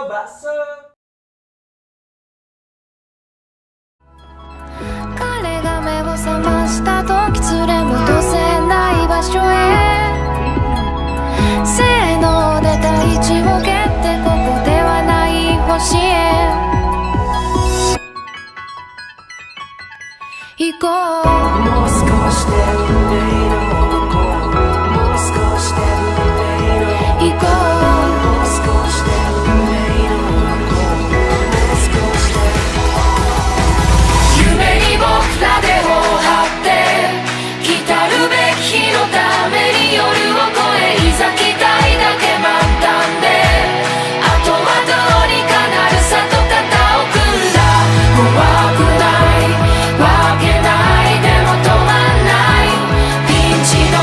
bakso. 彼が目を覚ました時連れ戻せない場所へ性能で大地を蹴ってここではない星へ行こうもう少しで運命の向こうもう少しで運命の行こもう少しで運命の向こうもう少しで夢に僕ら手を張って来たるべき日のために夜を越えいざ期待だけ待ったんであとはどうにかなるさと肩を組んだ怖くないわけないでも止まんないピンチの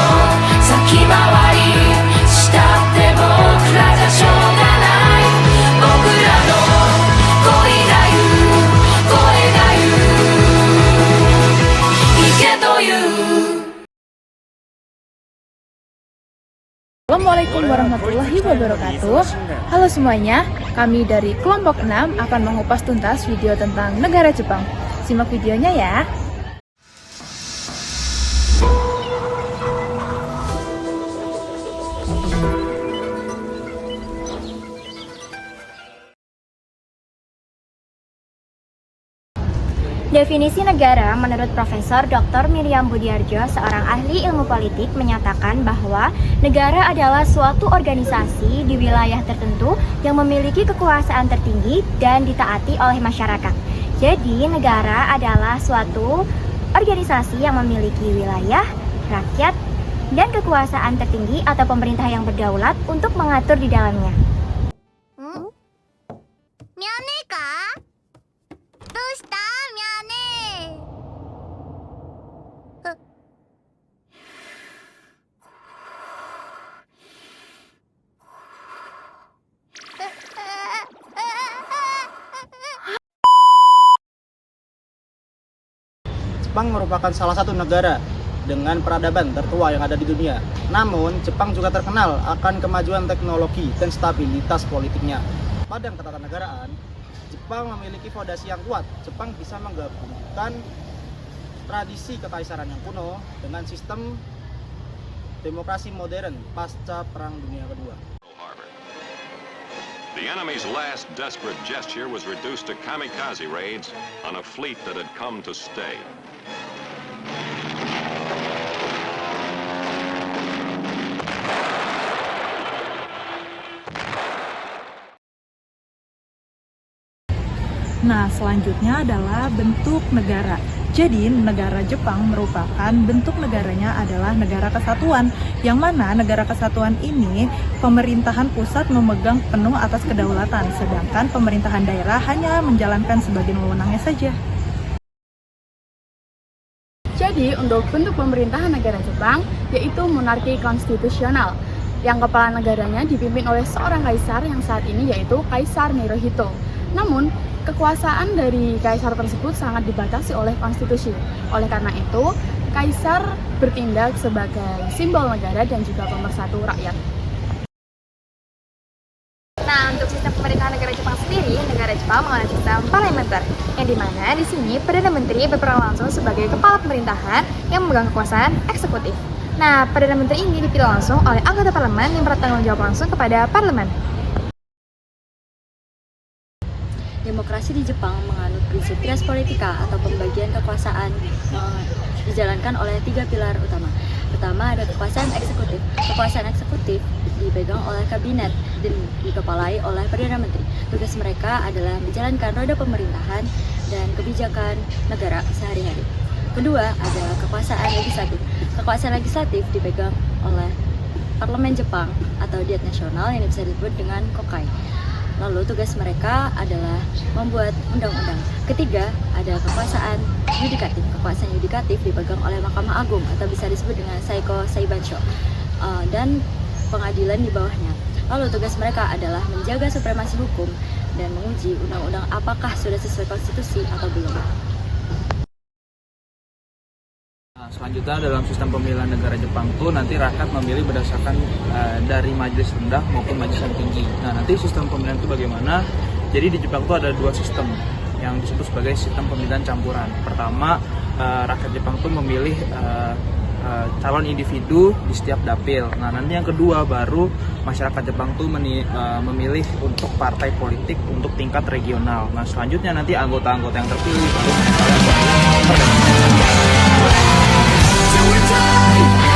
先回りしたって僕らじゃしょうがない僕らの恋が言う声が言う行けという Assalamualaikum warahmatullahi wabarakatuh. Halo semuanya, kami dari kelompok 6 akan mengupas tuntas video tentang negara Jepang. Simak videonya ya. Definisi negara menurut Profesor Dr. Miriam Budiarjo, seorang ahli ilmu politik, menyatakan bahwa negara adalah suatu organisasi di wilayah tertentu yang memiliki kekuasaan tertinggi dan ditaati oleh masyarakat. Jadi, negara adalah suatu organisasi yang memiliki wilayah, rakyat, dan kekuasaan tertinggi atau pemerintah yang berdaulat untuk mengatur di dalamnya. Jepang merupakan salah satu negara dengan peradaban tertua yang ada di dunia. Namun, Jepang juga terkenal akan kemajuan teknologi dan stabilitas politiknya. Pada ketatanegaraan, Jepang memiliki fondasi yang kuat. Jepang bisa menggabungkan tradisi kekaisaran yang kuno dengan sistem demokrasi modern pasca Perang Dunia Kedua. The enemy's last desperate gesture was reduced to kamikaze raids on a fleet that had come to stay. Nah, selanjutnya adalah bentuk negara. Jadi, negara Jepang merupakan bentuk negaranya adalah negara kesatuan, yang mana negara kesatuan ini pemerintahan pusat memegang penuh atas kedaulatan, sedangkan pemerintahan daerah hanya menjalankan sebagian wewenangnya saja. Jadi, untuk bentuk pemerintahan negara Jepang yaitu monarki konstitusional, yang kepala negaranya dipimpin oleh seorang kaisar yang saat ini yaitu Kaisar Naruhito. Namun, kekuasaan dari kaisar tersebut sangat dibatasi oleh konstitusi. Oleh karena itu, kaisar bertindak sebagai simbol negara dan juga pemersatu rakyat. Nah, untuk sistem pemerintahan negara Jepang sendiri, negara Jepang mengalami sistem parlementer, yang dimana di sini Perdana Menteri berperan langsung sebagai kepala pemerintahan yang memegang kekuasaan eksekutif. Nah, Perdana Menteri ini dipilih langsung oleh anggota parlemen yang bertanggung jawab langsung kepada parlemen. Demokrasi di Jepang menganut prinsip res politika atau pembagian kekuasaan dijalankan oleh 3 pilar utama. Pertama, ada kekuasaan eksekutif. Kekuasaan eksekutif dipegang oleh kabinet dan dikepalai oleh Perdana Menteri. Tugas mereka adalah menjalankan roda pemerintahan dan kebijakan negara sehari-hari. Kedua, ada kekuasaan legislatif. Kekuasaan legislatif dipegang oleh Parlemen Jepang atau Diet Nasional yang bisa disebut dengan Kokai. Lalu tugas mereka adalah membuat undang-undang. Ketiga, ada kekuasaan yudikatif. Kekuasaan yudikatif dipegang oleh Mahkamah Agung atau bisa disebut dengan Saiko Saibansho dan pengadilan di bawahnya. Lalu tugas mereka adalah menjaga supremasi hukum dan menguji undang-undang apakah sudah sesuai konstitusi atau belum. Nah, selanjutnya dalam sistem pemilihan negara Jepang tuh nanti rakyat memilih berdasarkan dari majelis rendah maupun majelis yang tinggi. Nah, nanti sistem pemilihan itu bagaimana? Jadi di Jepang tuh ada dua sistem yang disebut sebagai sistem pemilihan campuran. Pertama, rakyat Jepang tuh memilih calon individu di setiap dapil. Nah, nanti yang kedua baru masyarakat Jepang tuh memilih untuk partai politik untuk tingkat regional. Nah, selanjutnya nanti anggota-anggota yang terpilih baru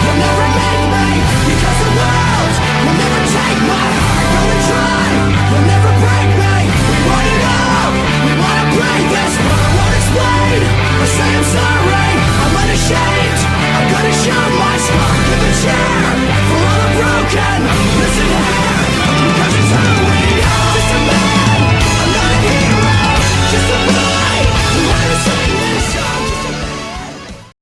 You'll never make me, because the world will never take my heart. Go and try, you'll never